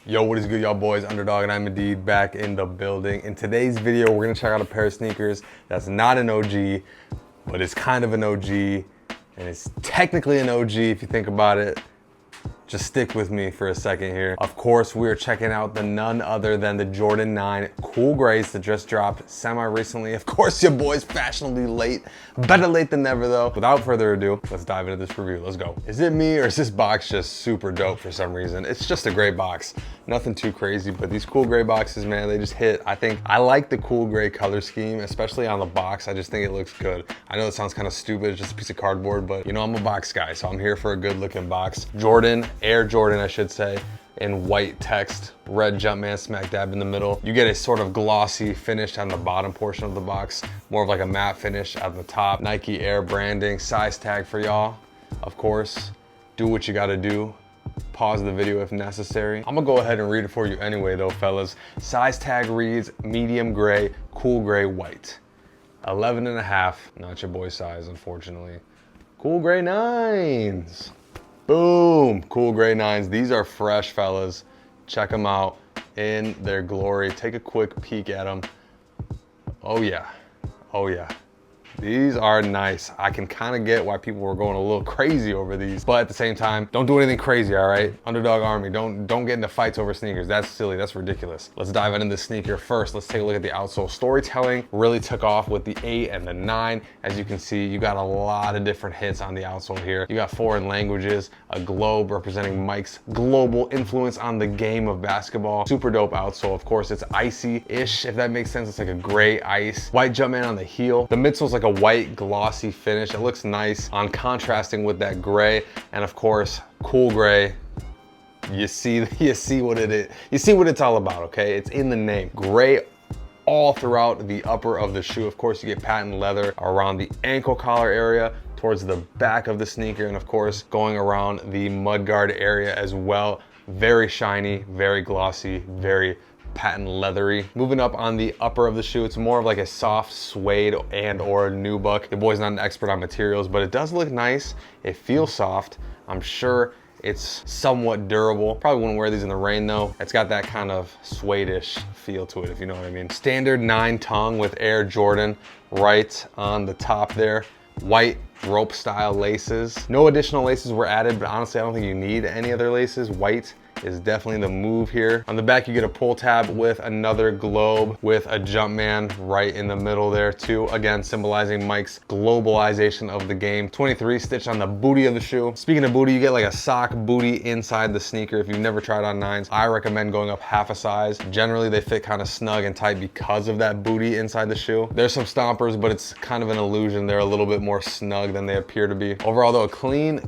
Yo, what is good, y'all boys? Underdog, and I'm indeed back in the building. In today's video, we're gonna check out a pair of sneakers that's not an OG, but it's kind of an OG, and it's technically an OG if you think about it. Just stick with me for a second here. Of course, we are checking out the none other than the Jordan 9 Cool Grays that just dropped semi-recently. Of course, your boy's fashionably late. Better late than never, though. Without further ado, let's dive into this review. Let's go. Is it me, or is this box just super dope for some reason? It's just a great box. Nothing too crazy, but these cool gray boxes, man, they just hit. I like the cool gray color scheme, especially on the box. I just think it looks good. I know it sounds kind of stupid, it's just a piece of cardboard, but you know, I'm a box guy, so I'm here for a good looking box. Jordan, Air Jordan, I should say, in white text, red Jumpman smack dab in the middle. You get a sort of glossy finish on the bottom portion of the box, more of like a matte finish at the top. Nike Air branding, size tag for y'all, of course. Do what you gotta do. Pause the video if necessary. I'm gonna go ahead and read it for you anyway though, fellas. Size tag reads medium gray, cool gray white. 11.5, not your boy size, unfortunately. Cool gray 9s. Boom, cool gray 9s. These are fresh, fellas. Check them out in their glory. Take a quick peek at them. Oh yeah, oh yeah. These are nice. I can kind of get why people were going a little crazy over these, but at the same time, don't do anything crazy, all right? Underdog Army, don't get into fights over sneakers. That's silly, that's ridiculous. Let's dive into the sneaker first. Let's take a look at the outsole. Storytelling really took off with the 8 and the 9. As you can see, you got a lot of different hits on the outsole here. You got foreign languages, a globe representing Mike's global influence on the game of basketball. Super dope outsole. Of course, it's icy-ish, if that makes sense. It's like a gray ice. White Jumpman on the heel. The midsole's like a white glossy finish. It looks nice on contrasting with that gray, and of course cool gray. You see what it is. You see what it's all about, okay? It's in the name. Gray all throughout the upper of the shoe. Of course, you get patent leather around the ankle collar area, towards the back of the sneaker, and of course going around the mudguard area as well. Very shiny, very glossy, very patent leathery. Moving up on the upper of the shoe, it's more of like a soft suede and or nubuck. The boy's not an expert on materials, but it does look nice. It feels soft. I'm sure it's somewhat durable. Probably wouldn't wear these in the rain though. It's got that kind of suede-ish feel to it, if you know what I mean. Standard 9 tongue with Air Jordan right on the top there. White rope style laces. No additional laces were added, but honestly, I don't think you need any other laces. White is definitely the move here. On the back, you get a pull tab with another globe with a Jumpman right in the middle there too. Again, symbolizing Mike's globalization of the game. 23 stitch on the booty of the shoe. Speaking of booty, you get like a sock booty inside the sneaker. If you've never tried on 9s, I recommend going up half a size. Generally, they fit kind of snug and tight because of that booty inside the shoe. There's some stompers, but it's kind of an illusion. They're a little bit more snug than they appear to be. Overall though, a clean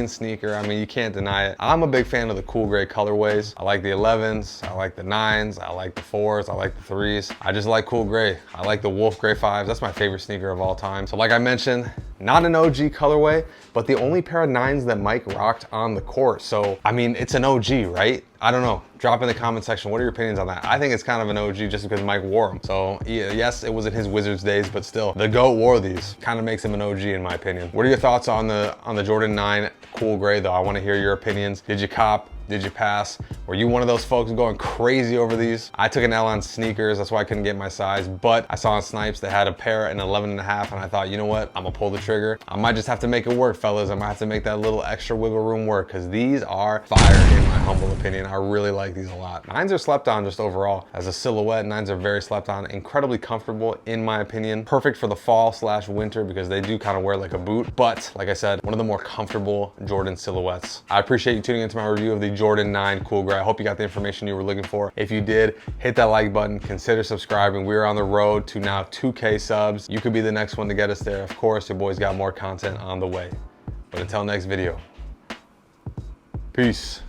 sneaker. I mean, you can't deny it. I'm a big fan of the cool gray colorways. I like the 11s, I like the 9s, I like the 4s, I like the 3s. I just like cool gray. I like the wolf gray 5s. That's my favorite sneaker of all time. So like I mentioned, not an OG colorway, but the only pair of 9s that Mike rocked on the court. So, I mean, it's an OG, right? I don't know. Drop in the comment section. What are your opinions on that? I think it's kind of an OG just because Mike wore them. So yeah, yes, it was in his Wizards days, but still, the GOAT wore these. Kind of makes him an OG in my opinion. What are your thoughts on the Jordan 9 cool gray though? I want to hear your opinions. Did you cop? Did you pass? Were you one of those folks going crazy over these? I took an L on sneakers, that's why I couldn't get my size, but I saw on Snipes they had a pair in 11.5, and I thought, you know what? I'm gonna pull the trigger. I might just have to make it work, fellas. I might have to make that little extra wiggle room work, because these are fire in my humble opinion. I really like these a lot. 9s are slept on just overall. As a silhouette, 9s are very slept on. Incredibly comfortable in my opinion. Perfect for the fall / winter because they do kind of wear like a boot, but like I said, one of the more comfortable Jordan silhouettes. I appreciate you tuning into my review of the Jordan 9 Cool Gray. I hope you got the information you were looking for. If you did, hit that like button, consider subscribing. We're on the road to now 2K subs. You could be the next one to get us there. Of course, your boy's got more content on the way. But until next video, peace.